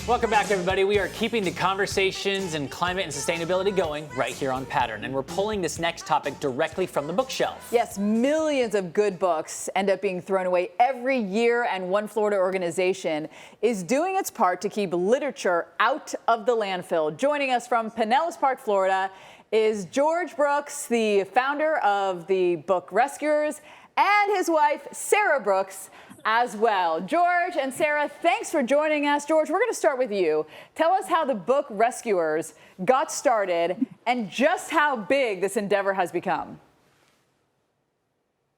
Welcome back, everybody. We are keeping the conversations in climate and sustainability going right here on Pattrn, and we're pulling this next topic directly from the bookshelf. Yes, millions of good books end up being thrown away every year, and one Florida organization is doing its part to keep literature out of the landfill. Joining us from Pinellas Park, Florida, is George Brooks, the founder of the Book Rescuers, and his wife, Sarah Brooks, as well. George and Sarah, thanks for joining us. George, we're going to start with you. Tell us how the Book Rescuers got started and just how big this endeavor has become.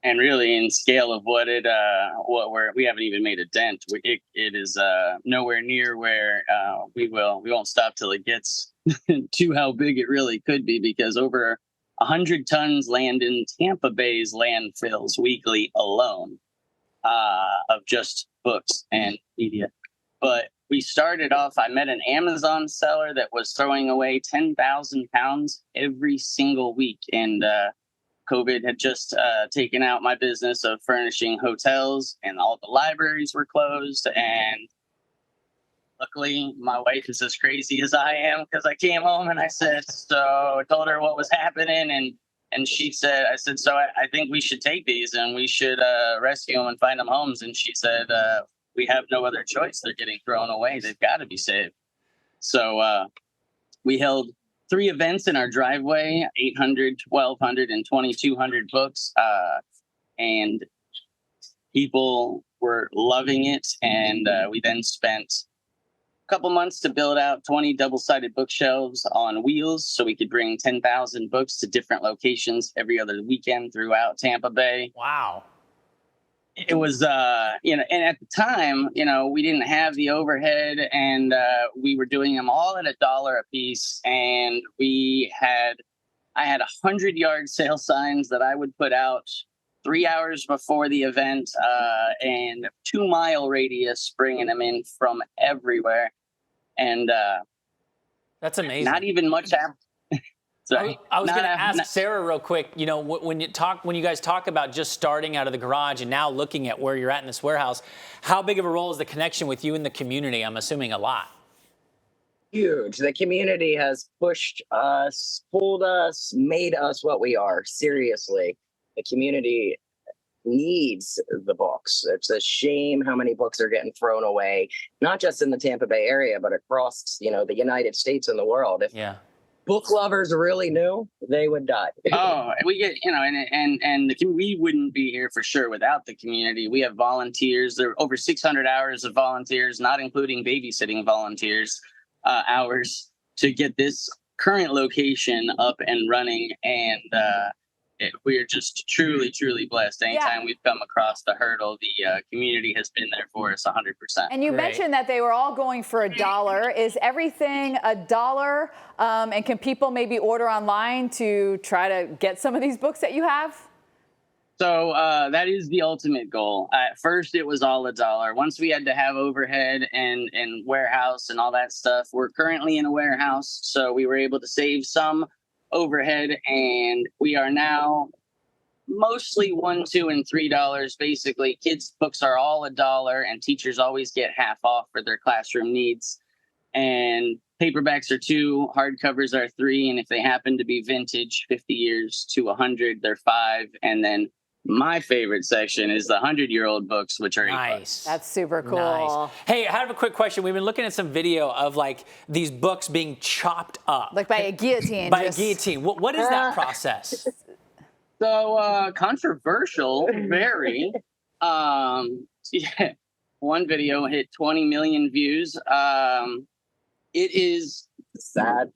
And really, in scale of we haven't even made a dent. It is nowhere near where we won't stop till it gets to how big it really could be, because over 100 tons land in Tampa Bay's landfills weekly alone. Of just books and media. But we started off, I met an Amazon seller that was throwing away 10,000 pounds every single week. And COVID had just taken out my business of furnishing hotels, and all the libraries were closed. And luckily, my wife is as crazy as I am, because I came home and I told her what was happening. And she said, so I think we should take these and we should rescue them and find them homes. And she said, we have no other choice. They're getting thrown away. They've got to be saved. So we held 3 events in our driveway, 800, 1,200, and 2,200 books. And people were loving it. And we then spent couple months to build out 20 double-sided bookshelves on wheels so we could bring 10,000 books to different locations every other weekend throughout Tampa Bay. Wow. It was, and at the time, we didn't have the overhead, and we were doing them all at $1 a piece. And I had 100-yard sale signs that I would put out 3 hours before the event, and 2-mile radius, bringing them in from everywhere. And that's amazing. Not even much after. Sorry. I was going to ask Sarah real quick, when you guys talk about just starting out of the garage and now looking at where you're at in this warehouse, how big of a role is the connection with you and the community? I'm assuming a lot. Huge. The community has pushed us, pulled us, made us what we are. Seriously. The community needs the books. It's a shame how many books are getting thrown away, not just in the Tampa Bay area, but across, the United States and the world. If book lovers really knew, they would die. Oh, we get, we wouldn't be here for sure without the community. We have volunteers. There are over 600 hours of volunteers, not including babysitting volunteers, hours to get this current location up and running. And, we are just truly, truly blessed. Anytime we've come across the hurdle, the community has been there for us 100%. And you mentioned that they were all going for $1. Is everything $1? And can people maybe order online to try to get some of these books that you have? So that is the ultimate goal. At first, it was all $1. Once we had to have overhead and warehouse and all that stuff, we're currently in a warehouse, so we were able to save some overhead, and we are now mostly $1, $2, and $3. Basically, kids' books are all $1, and teachers always get half off for their classroom needs. And paperbacks are $2, hardcovers are $3, and if they happen to be vintage, 50 years to 100, they're $5. And then my favorite section is the 100-year-old books, which are nice. $8. That's super cool. Nice. Hey, I have a quick question. We've been looking at some video of these books being chopped up, like by a guillotine. By a guillotine. What is that process? So controversial, very. One video hit 20 million views. It is sad.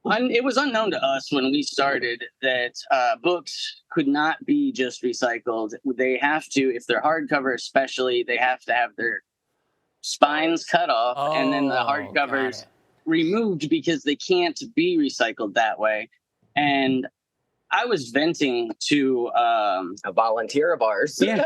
It was unknown to us when we started that books could not be just recycled. They have to, if they're hardcover especially, they have to have their spines cut off and then the hardcovers removed, because they can't be recycled that way. And I was venting to a volunteer of ours. Yeah,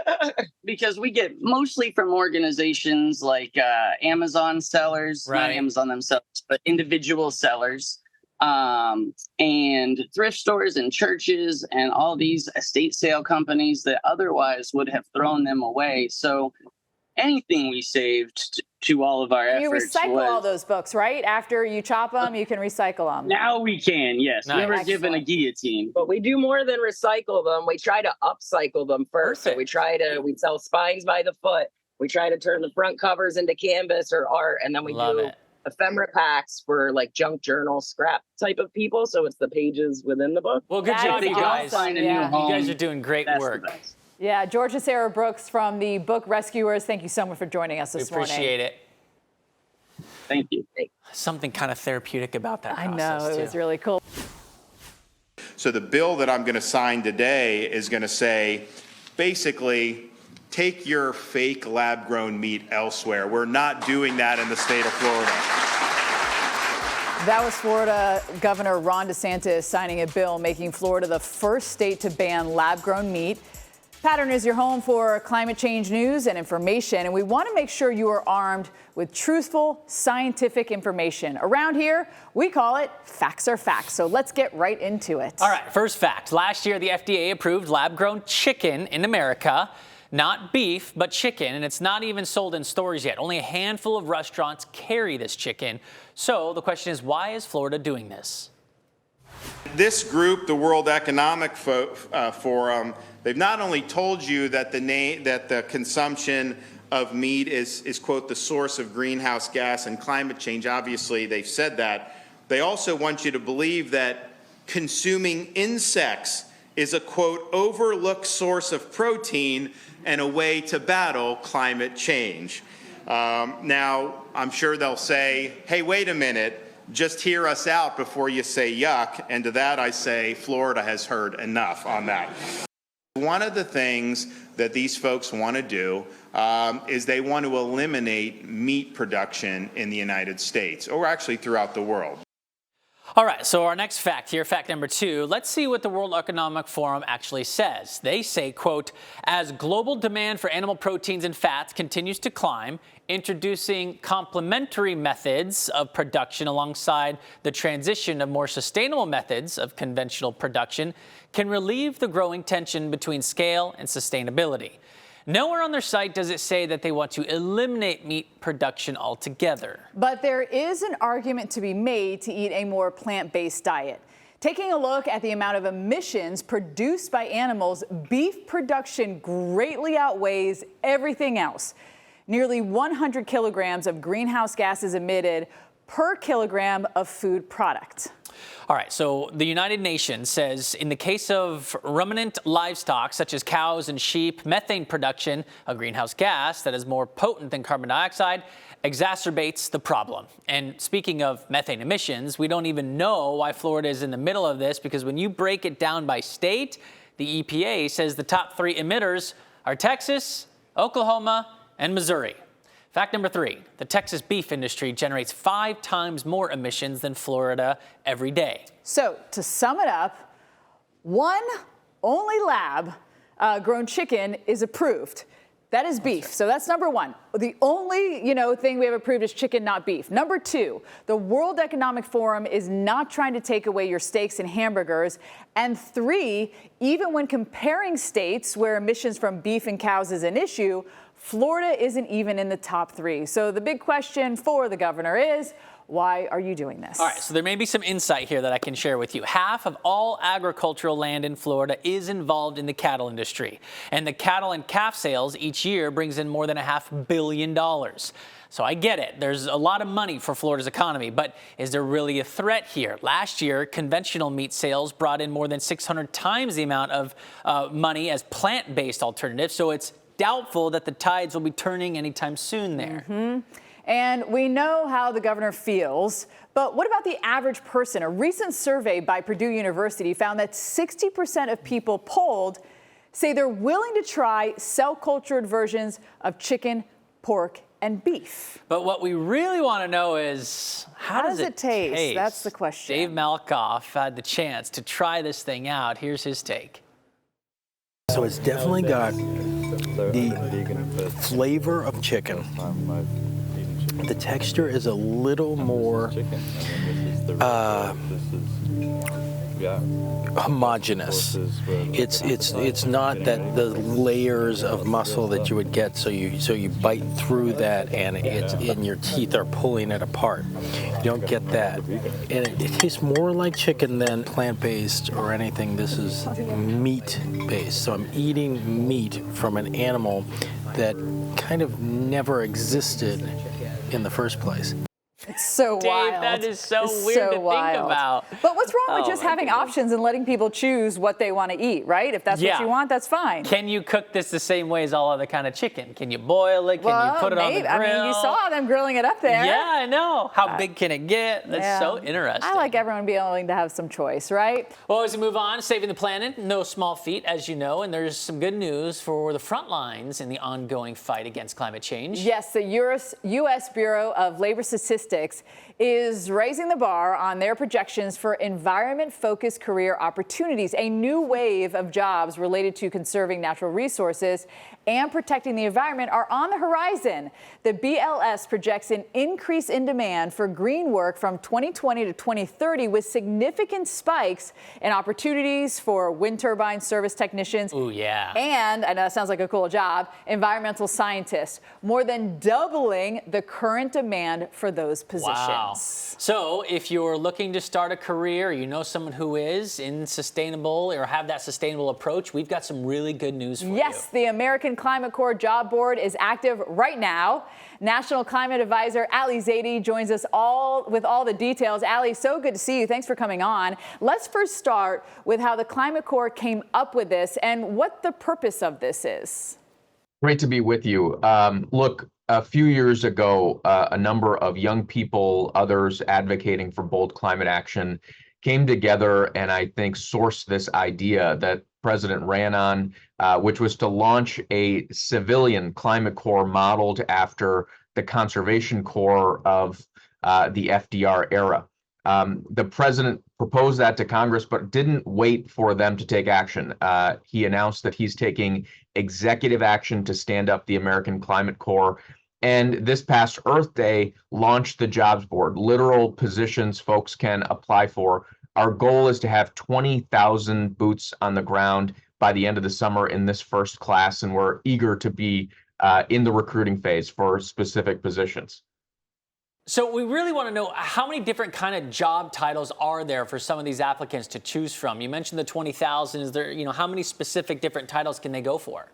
because we get mostly from organizations like Amazon sellers, not Amazon themselves, but individual sellers. And thrift stores and churches and all these estate sale companies that otherwise would have thrown them away. So anything we saved to all of our You efforts. recycle all those books, right? After you chop them, you can recycle them. Now we can, yes. Nice. We were given a Excellent. guillotine. But we do more than recycle them. We try to upcycle them first. So Perfect. we sell spines by the foot. We try to turn the front covers into canvas or art. And then we Love do it. ephemera packs for like junk journal scrap type of people. So it's the pages within the book. Well, good That job, is you They don't guys. find a Yeah. new You home. You guys are doing great That's work. the best. Yeah, Georgia Sarah Brooks from the book Rescuers, thank you so much for joining us We this morning. appreciate it. Thank you. Something kind of therapeutic about that I process, know, it too. was really cool. So the bill that I'm going to sign today is going to say, basically, take your fake lab-grown meat elsewhere. We're not doing that in the state of Florida. That was Florida Governor Ron DeSantis signing a bill making Florida the first state to ban lab-grown meat. Pattrn is your home for climate change news and information, and we want to make sure you are armed with truthful, scientific information. Around here, we call it Facts Are Facts, so let's get right into it. All right, first fact. Last year, the FDA approved lab-grown chicken in America. Not beef, but chicken, and it's not even sold in stores yet. Only a handful of restaurants carry this chicken. So the question is, why is Florida doing this? This group, the World Economic Forum, they've not only told you that the consumption of meat is, quote, the source of greenhouse gas and climate change. Obviously, they've said that. They also want you to believe that consuming insects is a, quote, overlooked source of protein and a way to battle climate change. Now, I'm sure they'll say, hey, wait a minute, just hear us out before you say yuck. And to that I say, Florida has heard enough on that. One of the things that these folks want to do is they want to eliminate meat production in the United States, or actually throughout the world. All right, so our next fact here, fact number 2, let's see what the World Economic Forum actually says. They say, quote, as global demand for animal proteins and fats continues to climb, introducing complementary methods of production alongside the transition of more sustainable methods of conventional production can relieve the growing tension between scale and sustainability. Nowhere on their site does it say that they want to eliminate meat production altogether. But there is an argument to be made to eat a more plant-based diet. Taking a look at the amount of emissions produced by animals, beef production greatly outweighs everything else. Nearly 100 kilograms of greenhouse gases emitted per kilogram of food product. All right, so the United Nations says in the case of ruminant livestock, such as cows and sheep, methane production, a greenhouse gas that is more potent than carbon dioxide, exacerbates the problem. And speaking of methane emissions, we don't even know why Florida is in the middle of this, because when you break it down by state, the EPA says the top 3 emitters are Texas, Oklahoma, and Missouri. Fact number 3, the Texas beef industry generates 5 times more emissions than Florida every day. So to sum it up, one only lab-grown chicken is approved. That is beef. So that's number 1. The only, thing we have approved is chicken, not beef. Number 2, the World Economic Forum is not trying to take away your steaks and hamburgers. And 3, even when comparing states where emissions from beef and cows is an issue, Florida isn't even in the top 3. So the big question for the governor is, why are you doing this? All right, so there may be some insight here that I can share with you. Half of all agricultural land in Florida is involved in the cattle industry. And the cattle and calf sales each year brings in more than $500 million. So I get it. There's a lot of money for Florida's economy, but is there really a threat here? Last year, conventional meat sales brought in more than 600 times the amount of money as plant-based alternatives. So it's doubtful that the tides will be turning anytime soon there. Mm-hmm. And we know how the governor feels, but what about the average person? A recent survey by Purdue University found that 60% of people polled say they're willing to try cell-cultured versions of chicken, pork, and beef. But what we really want to know is, how does it taste? That's the question. Dave Malkoff had the chance to try this thing out. Here's his take. So it's definitely got the flavor of chicken. The texture is a little more homogeneous. It's not that the layers of muscle that you would get, so you bite through that and your teeth are pulling it apart. You don't get that, and it tastes more like chicken than plant-based or anything. This is meat-based, so I'm eating meat from an animal that kind of never existed in the first place. It's so Dave, wild. that is so It's weird so to wild. think about. But what's wrong with Oh, just my having goodness. options and letting people choose what they want to eat, right? If that's Yeah. what you want, that's fine. Can you cook this the same way as all other kind of chicken? Can you boil it? Can well, you put it maybe. on the grill? I mean, you saw them grilling it up there. Yeah, I know. How big can it get? That's Yeah. so interesting. I like everyone being willing to have some choice, right? Well, as we move on, saving the planet, no small feat, as you know, and there's some good news for the front lines in the ongoing fight against climate change. Yes, the U.S. Bureau of Labor Statistics is raising the bar on their projections for environment-focused career opportunities. A new wave of jobs related to conserving natural resources and protecting the environment are on the horizon. The BLS projects an increase in demand for green work from 2020 to 2030, with significant spikes in opportunities for wind turbine service technicians. Ooh, yeah. And, I know that sounds like a cool job, environmental scientists, more than doubling the current demand for those positions. Wow. So if you're looking to start a career, you know someone who is in sustainable or have that sustainable approach, we've got some really good news for you. Yes, the American Climate Corps Job Board is active right now. National Climate Advisor Ali Zaidi joins us with all the details. Ali, so good to see you. Thanks for coming on. Let's first start with how the Climate Corps came up with this and what the purpose of this is. Great to be with you. Look, a few years ago, a number of young people, others advocating for bold climate action, came together and I think sourced this idea that President ran on, which was to launch a civilian climate corps modeled after the conservation corps of the FDR era. The president proposed that to Congress, but didn't wait for them to take action. He announced that he's taking executive action to stand up the American Climate Corps. And this past Earth Day launched the jobs board, literal positions folks can apply for. Our goal is to have 20,000 boots on the ground by the end of the summer in this first class, and we're eager to be in the recruiting phase for specific positions. So we really want to know how many different kind of job titles are there for some of these applicants to choose from? You mentioned the 20,000. Is there, how many specific different titles can they go for?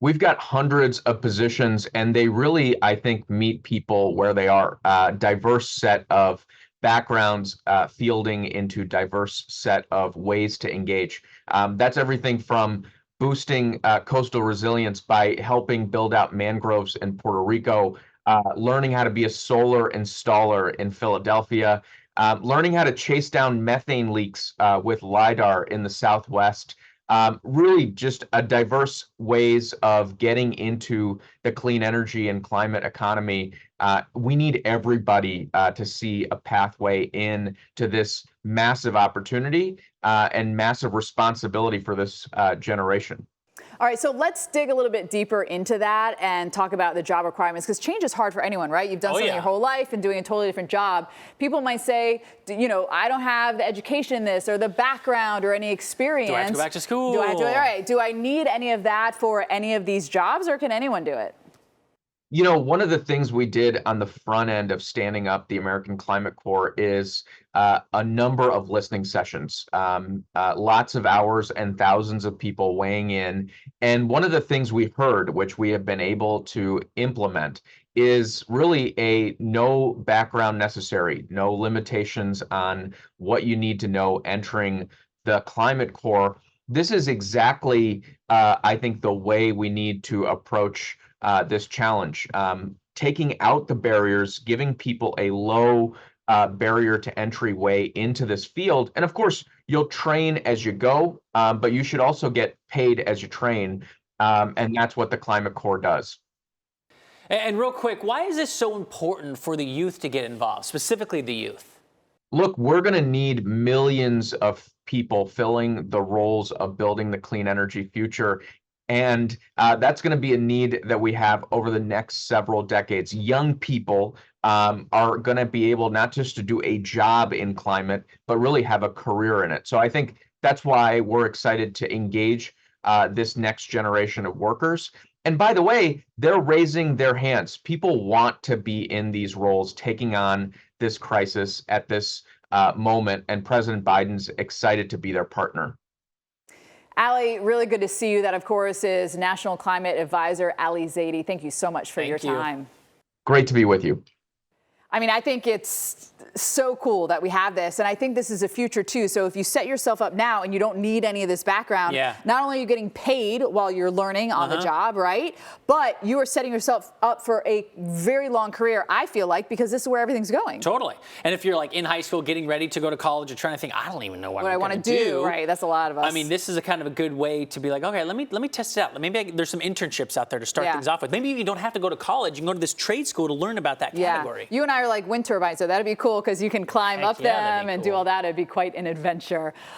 We've got hundreds of positions, and they really, I think, meet people where they are. Diverse set of backgrounds, fielding into diverse set of ways to engage. That's everything from boosting coastal resilience by helping build out mangroves in Puerto Rico, learning how to be a solar installer in Philadelphia, learning how to chase down methane leaks with LIDAR in the Southwest. Really just a diverse ways of getting into the clean energy and climate economy. We need everybody to see a pathway in to this massive opportunity and massive responsibility for this generation. All right, so let's dig a little bit deeper into that and talk about the job requirements, because change is hard for anyone, right? You've done something your whole life and doing a totally different job. People might say, I don't have the education in this or the background or any experience. Do I have to go back to school? Do I need any of that for any of these jobs, or can anyone do it? One of the things we did on the front end of standing up the American Climate Corps is a number of listening sessions, lots of hours and thousands of people weighing in. And one of the things we heard, which we have been able to implement, is really a no background necessary, no limitations on what you need to know entering the Climate Corps. This is exactly, I think, the way we need to approach this challenge, taking out the barriers, giving people a low barrier to entry way into this field. And of course, you'll train as you go, but you should also get paid as you train. And that's what the Climate Corps does. And real quick, why is this so important for the youth to get involved, specifically the youth? Look, we're going to need millions of people filling the roles of building the clean energy future. And that's going to be a need that we have over the next several decades. Young people are going to be able not just to do a job in climate, but really have a career in it. So I think that's why we're excited to engage this next generation of workers. And by the way, they're raising their hands. People want to be in these roles, taking on this crisis at this moment, and President Biden's excited to be their partner. Ali, really good to see you. That, of course, is National Climate Advisor Ali Zaidi. Thank you so much for your time. Great to be with you. I mean, I think it's so cool that we have this, and I think this is a future too. So if you set yourself up now and you don't need any of this background, not only are you getting paid while you're learning on the job, right? But you are setting yourself up for a very long career, I feel like, because this is where everything's going. Totally. And if you're like in high school getting ready to go to college, you're trying to think, I don't even know what I I'm want to do. do. Right, that's a lot of us. I mean, this is a kind of a good way to be like, okay, let me test it out. Maybe there's some internships out there to start things off with. Maybe you don't have to go to college. You can go to this trade school to learn about that category. You and I are like wind turbines, so that'd be cool because you can climb up them and do all that. It'd be quite an adventure.